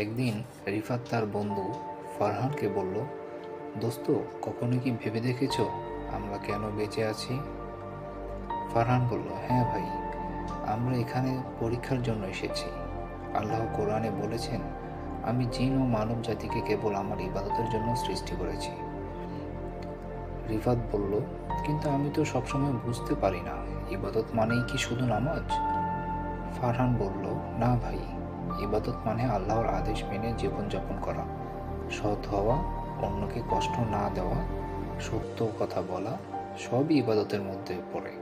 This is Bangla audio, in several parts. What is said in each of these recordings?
একদিন রিফাত তার বন্ধু ফারহানকে বলল, দোস্ত, কখনো কি ভেবে দেখেছো আমরা কেন বেঁচে আছি? ফারহান বলল, হ্যাঁ ভাই, আমরা এখানে পরীক্ষার জন্য এসেছি। আল্লাহ কোরআনে বলেছেন, আমি জিন ও মানব জাতিকে কেবল আমার ইবাদতের জন্য সৃষ্টি করেছি। রিফাত বলল, কিন্তু আমি তো সবসময় বুঝতে পারি না, ইবাদত মানেই কি শুধু নামাজ? ফারহান বলল, না ভাই, ইবাদত মানে আল্লাহর আদেশ মেনে জীবনযাপন করা, সৎ হওয়া, অন্যকে কষ্ট না দেওয়া, সত্য কথা বলা, সবই ইবাদতের মধ্যে পড়ে।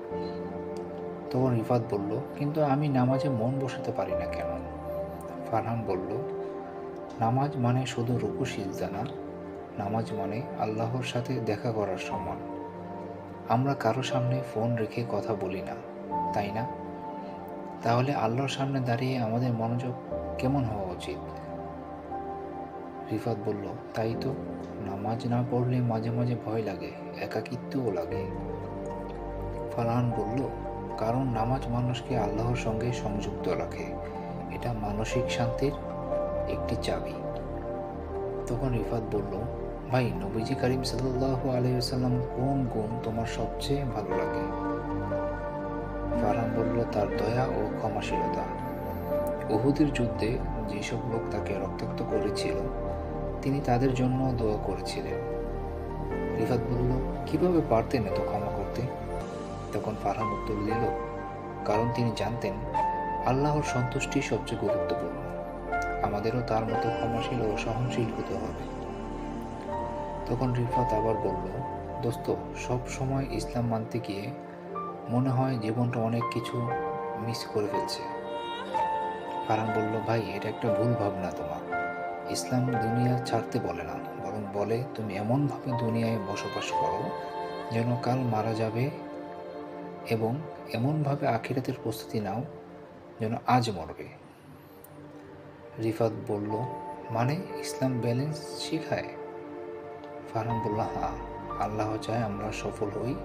তখন রিফাত বলল, কিন্তু আমি নামাজে মন বসাতে পারি না কেন? ফারহান বলল, নামাজ মানে শুধু রুকু সিজদা না, নামাজ মানে আল্লাহর সাথে দেখা করার সমান। আমরা কারো সামনে ফোন রেখে কথা বলি না, তাই না? তাহলে আল্লাহর সামনে দাঁড়িয়ে আমাদের মনোযোগ কেমন হওয়া উচিত? রিফাত বলল, তাই তো, নামাজ না পড়লে মাঝে মাঝে ভয় লাগে, একাকিত্বও লাগে। ফারহান বলল, কারণ নামাজ মানুষকে আল্লাহর সঙ্গে সংযুক্ত রাখে, এটা মানসিক শান্তির একটি চাবি। তখন রিফাত বলল, ভাই, নবীজি করিম সাল্লাল্লাহু আলাইহি ওয়াসাল্লাম কোন গুণ তোমার সবচেয়ে ভালো লাগে? ফারহান বলল, তার দয়া ও ক্ষমাশীলতা। উহুদের যুদ্ধে যেসব লোক তাকে রক্তাক্ত করেছিল, তিনি তাদের জন্য দোয়া করেছিলেন। রিফাত বলল, কিভাবে পারতেন এত ক্ষমা করতে? তখন ফারহান উত্তর দিল, কারণ তিনি জানতেন আল্লাহর সন্তুষ্টি সবচেয়ে গুরুত্বপূর্ণ। আমাদেরও তার মতো ক্ষমাশীল ও সহনশীল হতে হবে। তখন রিফাত আবার বলল, দোস্ত, সব সময় ইসলাম মানতে গিয়ে মনে হয় জীবনটা অনেক কিছু মিস করে ফেলছে। ফারহান বলল, ভাই, এটা একটা ভুল ভাবনা তোমার। ইসলাম দুনিয়া ছাড়তে বলে না, বরং বলে তুমি এমনভাবে দুনিয়ায় বসবাস করো যেন কাল মারা যাবে, এবং এমনভাবে আখিরাতের প্রস্তুতি নাও যেন আজ মরবে। রিফাত বলল, মানে ইসলাম ব্যালেন্স শেখায়? ফারহান বলল, হ্যাঁ, আল্লাহ চায় আমরা সফল হই,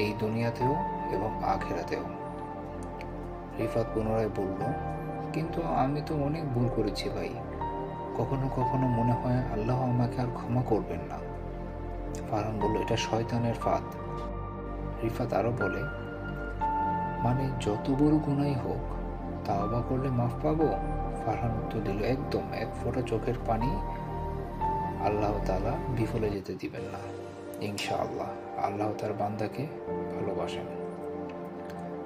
এই দুনিয়াতেও এবং আখিরাতেও। রিফাত পুনরায় বলল, কিন্তু আমি তো অনেক ভুল করেছি ভাই, কখনো কখনো মনে হয় আল্লাহ আমাকে আর ক্ষমা করবেন না। ফারহান বলল, এটা শয়তানের ফাঁদ। রিফাত আরও বলে, মানে যত বড় গুনাহই হোক, তাওবা করলে মাফ পাবো? ফারহান উত্তর দিল, একদম, এক ফোঁটা চোখের পানি আল্লাহ তাআলা বিফলে যেতে দিবেন না, ইনশাআল্লাহ। আল্লাহ তার বান্দাকে ভালোবাসেন।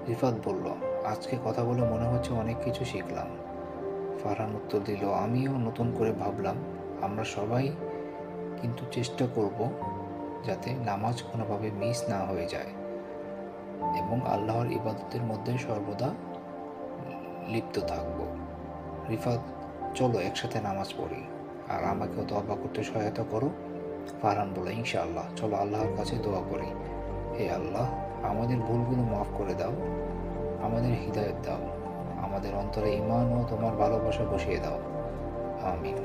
রিফাত বলল, আজকে কথা বলে মনে হচ্ছে অনেক কিছু শিখলাম। ফারহান উত্তর দিল, আমিও নতুন করে ভাবলাম, আমরা সবাই কিন্তু চেষ্টা করব যাতে নামাজ কোনোভাবে মিস না হয়ে যায় এবং আল্লাহর ইবাদতের মধ্যে সর্বদা লিপ্ত থাকব। রিফাত, চলো একসাথে নামাজ পড়ি, আর আমাকেও তওবা করতে সহায়তা করো। ফারহান বলল, ইনশাআল্লাহ, চলো আল্লাহর কাছে দোয়া করি। হে আল্লাহ, আমাদের ভুলগুলো মাফ করে দাও, আমাদের হিদায়াত দাও, আমাদের অন্তরে ঈমান ও তোমার ভালোবাসা বসিয়ে দাও। আমিন।